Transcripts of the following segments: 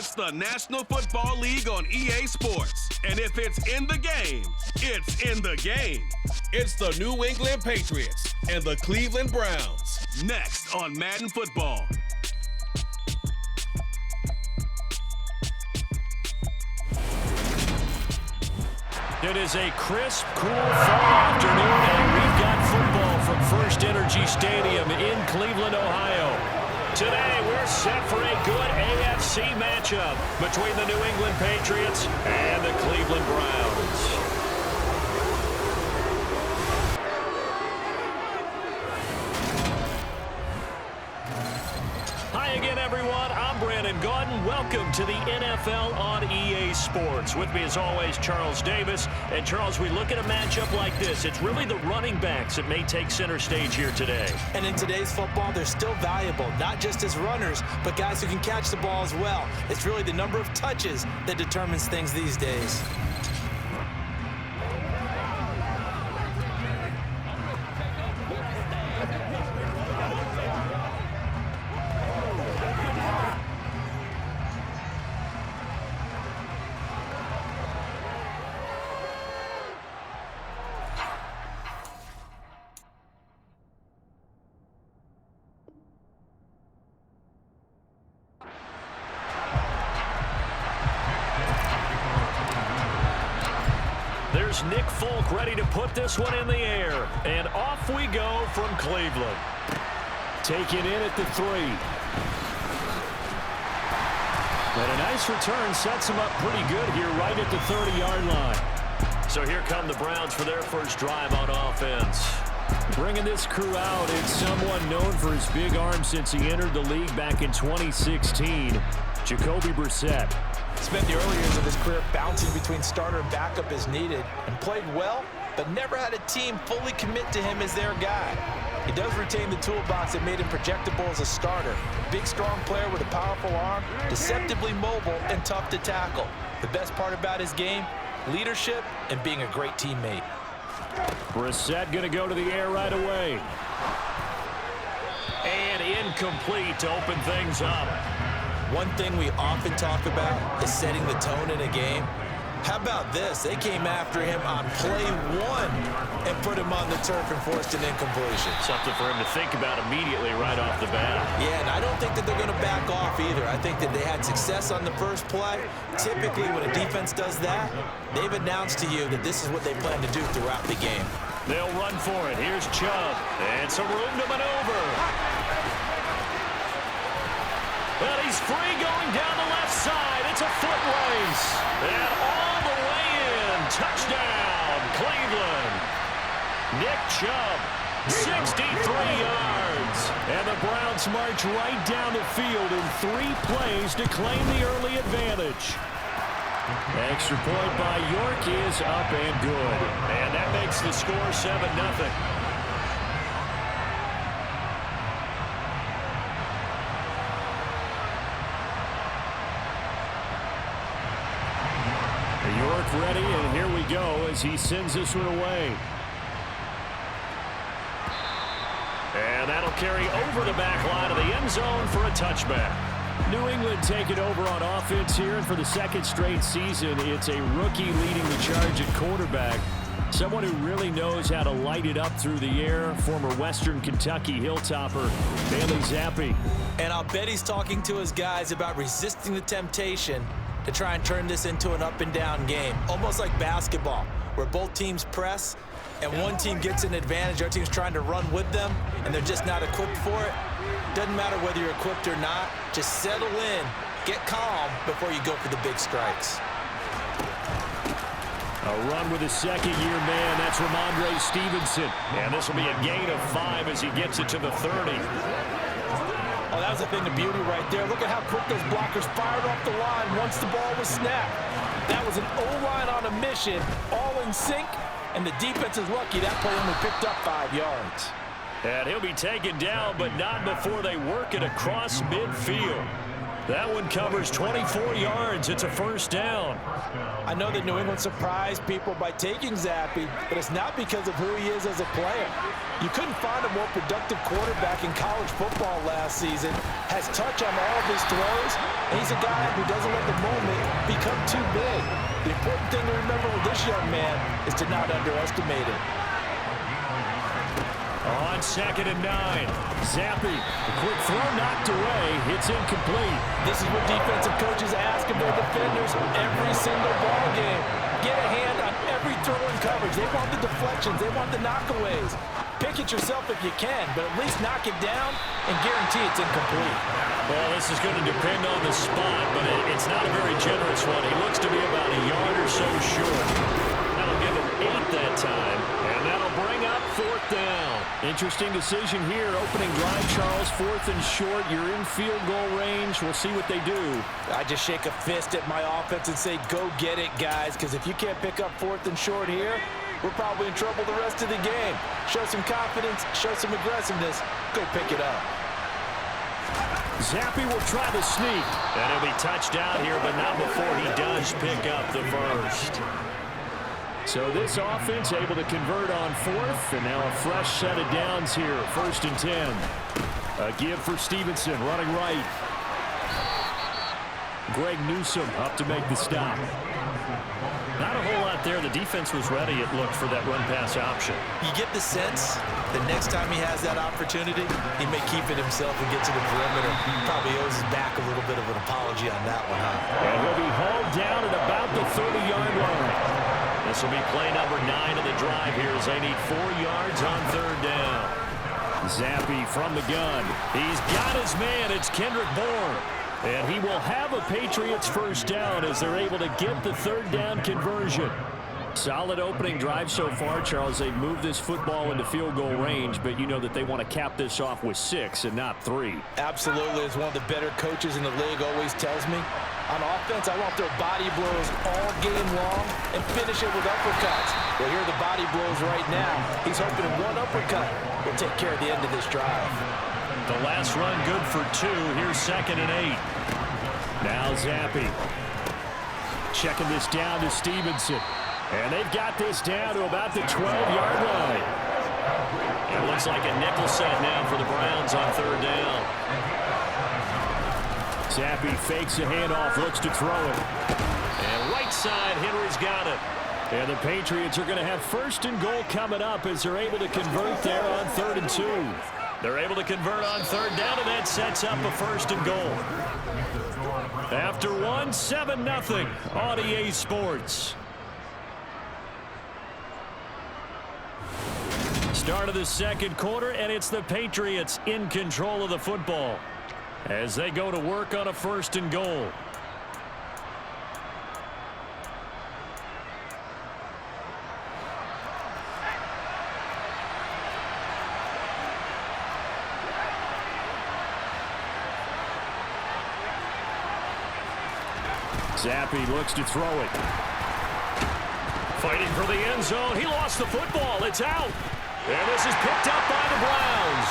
It's the National Football League on EA Sports. And if it's in the game, it's in the game. It's the New England Patriots and the Cleveland Browns. Next on Madden Football. It is a crisp, cool fall afternoon, and we've got football from First Energy Stadium in Cleveland, Ohio. Today, we're set for a good AFC matchup between the New England Patriots and the Cleveland Browns. Hi again, everyone. I'm Brandon Gaudin. Welcome to the NFL on EA Sports. With me, as always, Charles Davis. And, Charles, we look at a matchup like this. It's really the running backs that may take center stage here today. And in today's football, they're still valuable, not just as runners, but guys who can catch the ball as well. It's really the number of touches that determines things these days. There's Nick Folk ready to put this one in the air. And off we go from Cleveland. Taken in at the 3. And a nice return sets him up pretty good here right at the 30-yard line. So here come the Browns for their first drive on offense. Bringing this crew out, it's someone known for his big arm since he entered the league back in 2016, Jacoby Brissett. Spent the early years of his career bouncing between starter and backup as needed, and played well, but never had a team fully commit to him as their guy. He does retain the toolbox that made him projectable as a starter. Big, strong player with a powerful arm, deceptively mobile, and tough to tackle. The best part about his game, leadership and being a great teammate. Brissett going to go to the air right away. And incomplete to open things up. One thing we often talk about is setting the tone in a game. How about this? They came after him on play 1 and put him on the turf and forced an incompletion. Something for him to think about immediately right off the bat. Yeah, and I don't think that they're going to back off either. I think that they had success on the first play. Typically, when a defense does that, they've announced to you that this is what they plan to do throughout the game. They'll run for it. Here's Chubb. And some room to maneuver. Well, he's free going down the left side. It's a foot race. And all the way in. Touchdown, Cleveland. Nick Chubb, 63 yards. And the Browns march right down the field in 3 plays to claim the early advantage. Extra point by York is up and good. And that makes the score 7-0. York ready, and here we go as he sends this one away. And that'll carry over the back line of the end zone for a touchback. New England taking over on offense here, and for the second straight season, it's a rookie leading the charge at quarterback. Someone who really knows how to light it up through the air, former Western Kentucky Hilltopper, Bailey Zappi. And I'll bet he's talking to his guys about resisting the temptation to try and turn this into an up-and-down game. Almost like basketball, where both teams press, and one team gets an advantage, the other team's trying to run with them, and they're just not equipped for it. Doesn't matter whether you're equipped or not. Just settle in, get calm before you go for the big strikes. A run with a second-year man. That's Ramondre Stevenson. And this will be a gain of 5 as he gets it to the 30. Oh, that was a thing of beauty right there. Look at how quick those blockers fired off the line once the ball was snapped. That was an O-line on a mission, all in sync, and the defense is lucky that play only picked up 5 yards. And he'll be taken down, but not before they work it across midfield. That one covers 24 yards. It's a first down. I know that New England surprised people by taking Zappe, but it's not because of who he is as a player. You couldn't find a more productive quarterback in college football last season, has touch on all of his throws, and he's a guy who doesn't let the moment become too big. The important thing to remember with this young man is to not underestimate him. On 2nd and 9, Zappe, a quick throw knocked away. It's incomplete. This is what defensive coaches ask of their defenders every single ball game. Get a hand on every throw in coverage. They want the deflections. They want the knockaways. Pick it yourself if you can, but at least knock it down and guarantee it's incomplete. Well, this is going to depend on the spot, but it's not a very generous one. He looks to be about a yard or so short. That'll give him 8 that time, and that'll bring up 4th down. Interesting decision here. Opening drive, Charles, 4th and short. You're in field goal range. We'll see what they do. I just shake a fist at my offense and say, go get it, guys, because if you can't pick up 4th and short here, we're probably in trouble the rest of the game. Show some confidence, show some aggressiveness, go pick it up. Zappe will try the sneak. And he'll be touchdown here, but not before he does pick up the first. So this offense able to convert on 4th, and now a fresh set of downs here. 1st and 10. A give for Stevenson, running right. Greg Newsome up to make the stop. Not a whole lot there. The defense was ready, it looked, for that run-pass option. You get the sense that next time he has that opportunity, he may keep it himself and get to the perimeter. Probably owes his back a little bit of an apology on that one, huh? And he'll be hauled down at about the 30-yard line. This will be play number 9 of the drive here as they need 4 yards on 3rd down. Zappe from the gun. He's got his man. It's Kendrick Bourne. And he will have a Patriots first down as they're able to get the 3rd down conversion. Solid opening drive so far, Charles. They've moved this football into field goal range, but you know that they want to cap this off with 6 and not 3. Absolutely. As one of the better coaches in the league always tells me, on offense, I want their body blows all game long and finish it with uppercuts. Well, here are the body blows right now. He's hoping one uppercut will take care of the end of this drive. The last run good for 2. Here's 2nd and 8. Now Zappe. Checking this down to Stevenson. And they've got this down to about the 12-yard line. It looks like a nickel set now for the Browns on 3rd down. Zappe fakes a handoff, looks to throw it. And right side, Henry's got it. And the Patriots are going to have 1st and goal coming up as they're able to convert there on 3rd and 2. They're able to convert on 3rd down, and that sets up a 1st and goal. After 1, 7-0 on EA Sports. Start of the 2nd quarter, and it's the Patriots in control of the football as they go to work on a 1st and goal. Zappe looks to throw it. Fighting for the end zone. He lost the football. It's out. And this is picked up by the Browns.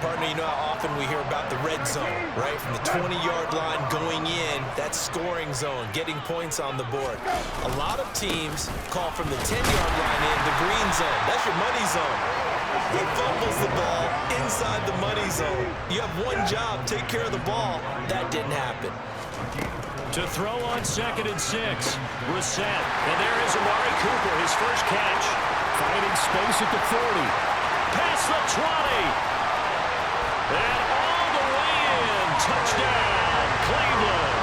Partner, you know how often we hear about the red zone, right? From the 20-yard line going in, that scoring zone, getting points on the board. A lot of teams call from the 10-yard line in the green zone. That's your money zone. He fumbles the ball inside the money zone. You have one job, take care of the ball. That didn't happen. To throw on 2nd and 6. Brissett. And there is Amari Cooper, his first catch. Finding space at the 40. Past the 20. And all the way in. Touchdown, Cleveland.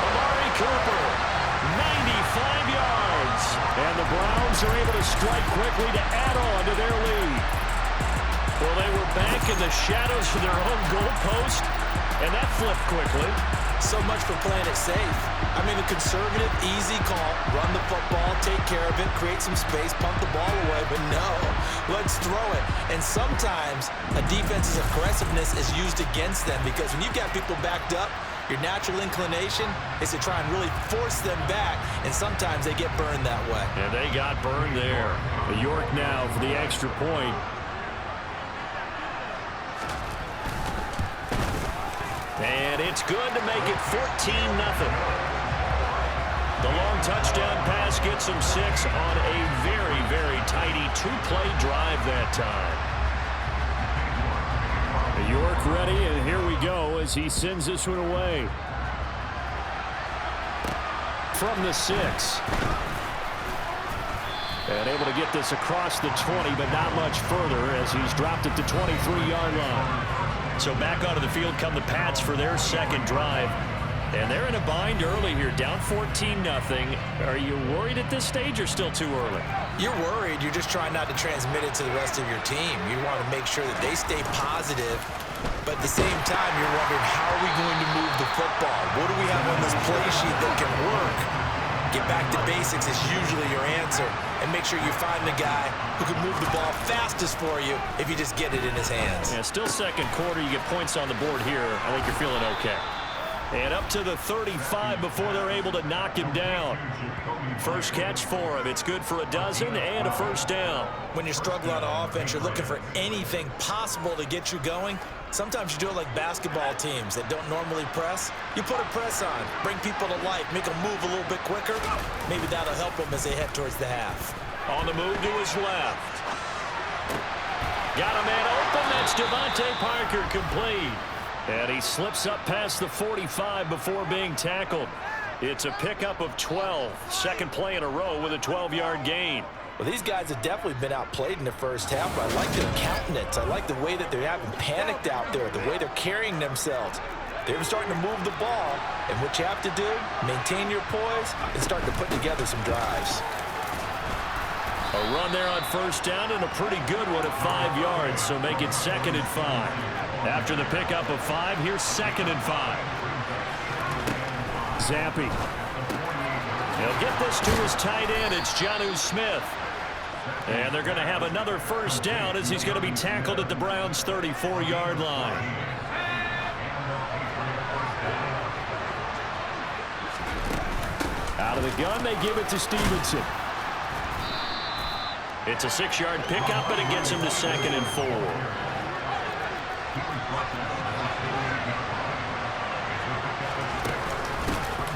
Amari Cooper, 95 yards. And the Browns are able to strike quickly to add on to their lead. Well, they were back in the shadows for their own goalpost, and that flipped quickly. So much for playing it safe. I mean, a conservative, easy call. Run the football, take care of it, create some space, pump the ball away. But no, let's throw it. And sometimes a defense's aggressiveness is used against them because when you've got people backed up, your natural inclination is to try and really force them back, and sometimes they get burned that way. And they got burned there. York now for the extra point. It's good to make it 14-0. The long touchdown pass gets him 6 on a very, very tidy two-play drive that time. York ready, and here we go as he sends this one away. From the 6. And able to get this across the 20, but not much further as he's dropped at the 23-yard line. So back onto the field come the Pats for their second drive. And they're in a bind early here, down 14-0. Are you worried at this stage or still too early? You're worried. You're just trying not to transmit it to the rest of your team. You want to make sure that they stay positive. But at the same time, you're wondering, how are we going to move the football? What do we have on this play sheet that can work? Get back to basics is usually your answer. And make sure you find the guy who can move the ball fastest for you if you just get it in his hands. Yeah, still second quarter. You get points on the board here. I think you're feeling okay. And up to the 35 before they're able to knock him down. First catch for him. It's good for a dozen and a first down. When you're struggling on offense, you're looking for anything possible to get you going. Sometimes you do it like basketball teams that don't normally press. You put a press on, bring people to life, make them move a little bit quicker. Maybe that'll help them as they head towards the half. On the move to his left. Got a man open. That's Devontae Parker, complete. And he slips up past the 45 before being tackled. It's a pickup of 12. Second play in a row with a 12-yard gain. Well, these guys have definitely been outplayed in the first half, but I like their countenance. I like the way that they haven't panicked out there, the way they're carrying themselves. They're starting to move the ball, and what you have to do, maintain your poise and start to put together some drives. A run there on first down and a pretty good one at 5 yards, so make it 2nd and 5. After the pickup of 5, here's 2nd and 5. Zappi. He'll get this to his tight end. It's Jonnu Smith. And they're going to have another first down as he's going to be tackled at the Browns' 34-yard line. Out of the gun, they give it to Stevenson. It's a 6-yard pickup, and it gets him to 2nd and 4.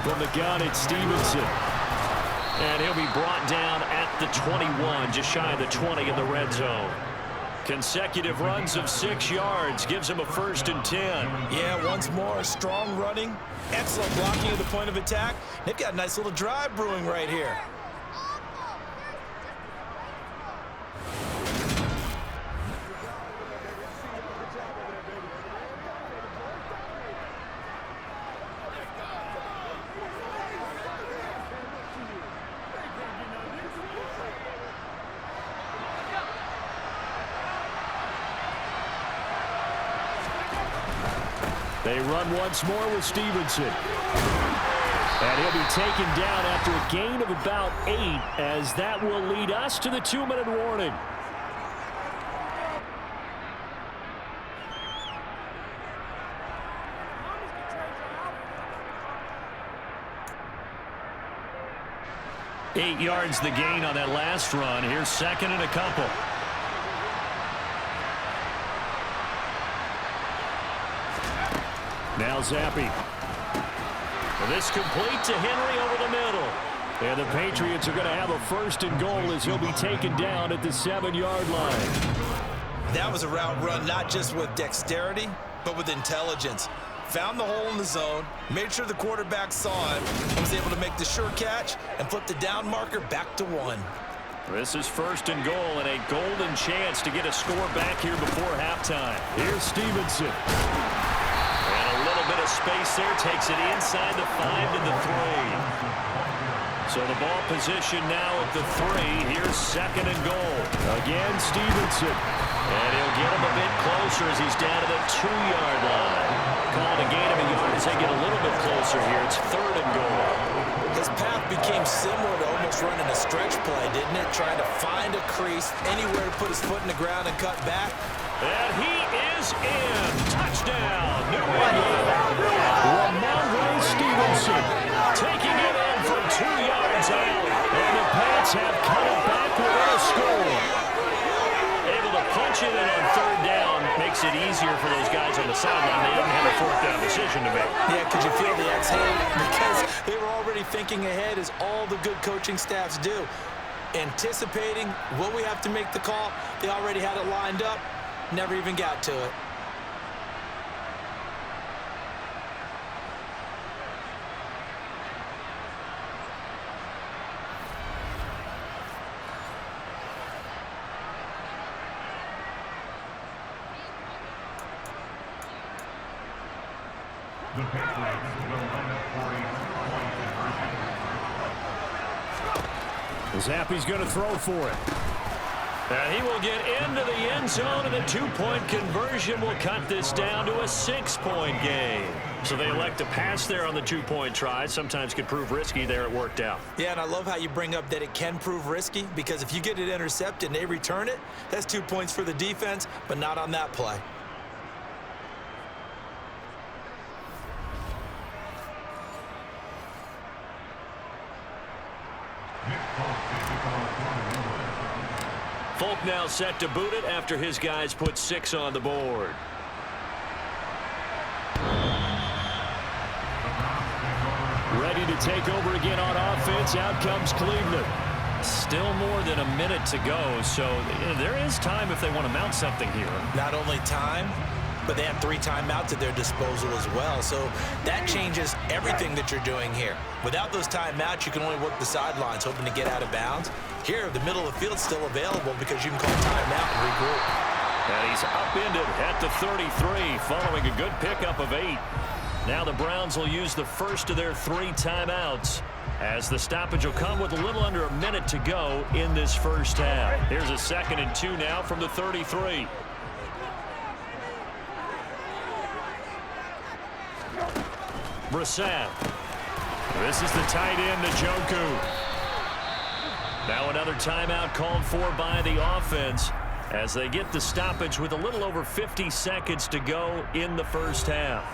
From the gun, it's Stevenson. And he'll be brought down at the 21, just shy of the 20 in the red zone. Consecutive runs of 6 yards gives him a 1st and 10. Yeah, once more, strong running, excellent blocking at the point of attack. They've got a nice little drive brewing right here. They run once more with Stevenson. And he'll be taken down after a gain of about 8, as that will lead us to the 2-minute warning. Eight yards the gain on that last run. Here's 2nd and a couple. Now Zappi. This complete to Henry over the middle. And the Patriots are going to have a 1st and goal as he'll be taken down at the 7-yard line. That was a route run not just with dexterity, but with intelligence. Found the hole in the zone, made sure the quarterback saw him, and was able to make the sure catch and flip the down marker back to 1. This is 1st and goal and a golden chance to get a score back here before halftime. Here's Stevenson. And a little bit of space there, takes it inside the 5 to the 3. So the ball position now at the 3. Here's 2nd and goal. Again, Stevenson. And he'll get him a bit closer as he's down to the 2-yard line. Called a gain of a yard as they get a little bit closer here. It's 3rd and goal. His path became similar to almost running a stretch play, didn't it? Trying to find a crease, anywhere to put his foot in the ground and cut back. And he is in. Touchdown, New England. Ramondre Stevenson taking it in from 2 yards out. And the Pats have cut it back without a score. Able to punch it in on 3rd down. Makes it easier for those guys on the sideline. They didn't have a fourth down decision to make. Yeah, could you feel the exhale? Because they were already thinking ahead, as all the good coaching staffs do. Anticipating what we have to make the call. They already had it lined up. Never even got to it. The Patriots will run it for a 2-point conversion. Zappy's going to throw for it. And he will get into the end zone, and a 2-point conversion will cut this down to a 6-point game. So they elect to pass there on the 2-point try. Sometimes could prove risky. There it worked out. Yeah, and I love how you bring up that it can prove risky, because if you get it intercepted and they return it, that's 2 points for the defense, but not on that play. Folk now set to boot it after his guys put 6 on the board. Ready to take over again on offense. Out comes Cleveland. Still more than a minute to go, so there is time if they want to mount something here. Not only time, but they have 3 timeouts at their disposal as well. So that changes everything that you're doing here. Without those timeouts, you can only work the sidelines, hoping to get out of bounds. Here, the middle of the field's still available because you can call timeout and regroup. And he's upended at the 33, following a good pickup of 8. Now the Browns will use the first of their 3 timeouts, as the stoppage will come with a little under a minute to go in this first half. Here's a 2nd and 2 now from the 33. Brissett. This is the tight end, Njoku. Now another timeout called for by the offense as they get the stoppage with a little over 50 seconds to go in the first half.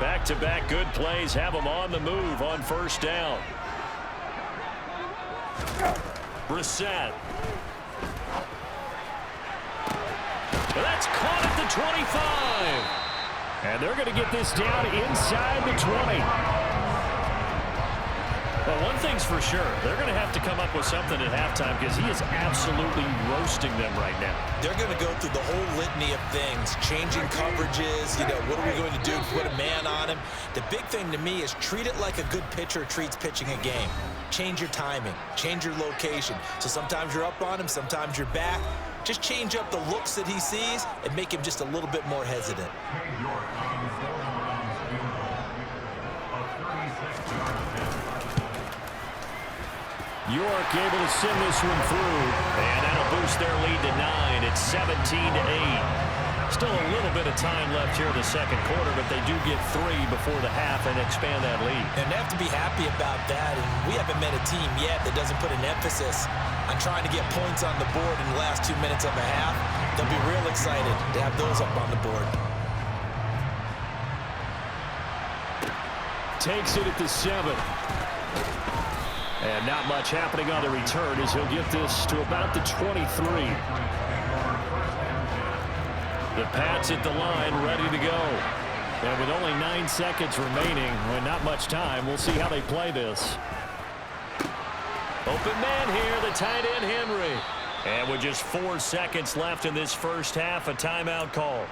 Back-to-back good plays have them on the move on first down. Brissett. That's caught at the 25. And they're going to get this down inside the 20. Well, one thing's for sure. They're going to have to come up with something at halftime, because he is absolutely roasting them right now. They're going to go through the whole litany of things, changing coverages, what are we going to do to put a man on him? The big thing to me is treat it like a good pitcher treats pitching a game. Change your timing, change your location. So sometimes you're up on him, sometimes you're back. Just change up the looks that he sees and make him just a little bit more hesitant. York able to send this one through, and that'll boost their lead to 9. It's 17-8. Still a little bit of time left here in the second quarter, but they do get 3 before the half and expand that lead. And they have to be happy about that, and we haven't met a team yet that doesn't put an emphasis on trying to get points on the board in the last 2 minutes of a half. They'll be real excited to have those up on the board. Takes it at the 7. And not much happening on the return as he'll get this to about the 23. The Pats at the line, ready to go. And with only 9 seconds remaining, and not much time, we'll see how they play this. Open man here, the tight end Henry. And with just 4 seconds left in this first half, a timeout call.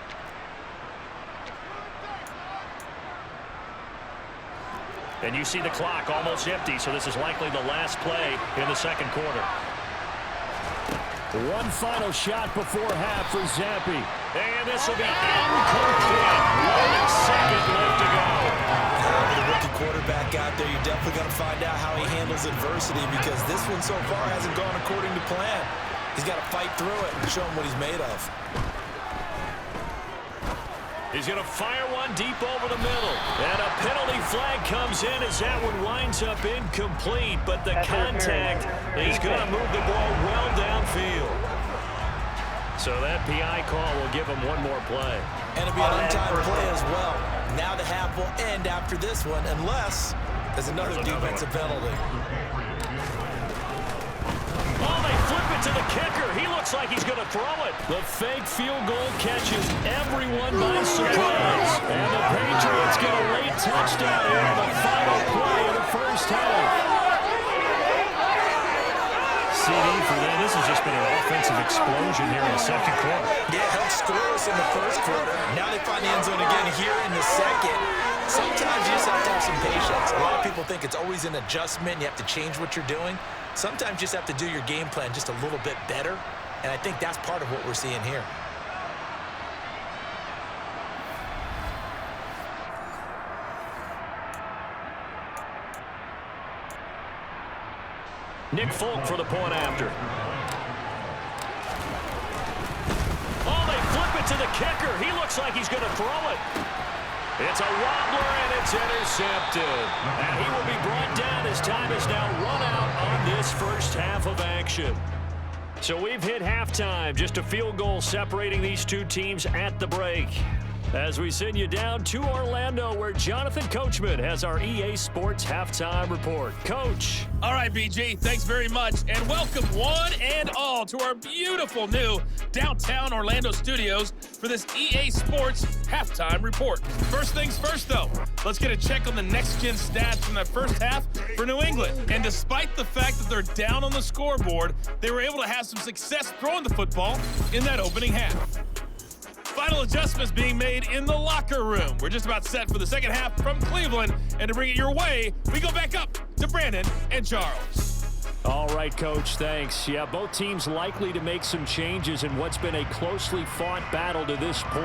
And you see the clock almost empty, so this is likely the last play in the second quarter. One final shot before half for Zappy. And this will be incomplete. 1 second left to go. With a rookie quarterback out there, you're definitely going to find out how he handles adversity, because this one so far hasn't gone according to plan. He's got to fight through it and show him what he's made of. He's going to fire one deep over the middle. And a penalty flag comes in as that one winds up incomplete. But the contact is going to move the ball well downfield. So that PI call will give him one more play. And it'll be an untimed play as well. Now the half will end after this one, unless there's another defensive penalty. Oh, they flip it it to the kicker. He looks like he's going to throw it. The fake field goal catches everyone by surprise. And the Patriots get a late touchdown here on the final play of the first half. CD for them. This has just been an offensive explosion here in the second quarter. Yeah, helped score us in the first quarter. Now they find the end zone again here in the second. Sometimes you just have to have some patience. A lot of people think it's always an adjustment. You have to change what you're doing. Sometimes you just have to do your game plan just a little bit better. And I think that's part of what we're seeing here. Nick Folk for the point after. Oh, they flip it to the kicker. He looks like he's going to throw it. It's a wobbler, and it's intercepted. And he will be brought down as time is now run out on this first half of action. So we've hit halftime. Just a field goal separating these two teams at the break. As we send you down to Orlando, where Jonathan Coachman has our EA Sports Halftime Report. Coach. All right, BG, thanks very much, and welcome one and all to our beautiful new downtown Orlando studios for this EA Sports Halftime Report. First things first, though, let's get a check on the next-gen stats from that first half for New England. And despite the fact that they're down on the scoreboard, they were able to have some success throwing the football in that opening half. Final adjustments being made in the locker room. We're just about set for the second half from Cleveland. And to bring it your way, we go back up to Brandon and Charles. All right, Coach, thanks. Yeah, both teams likely to make some changes in what's been a closely fought battle to this point.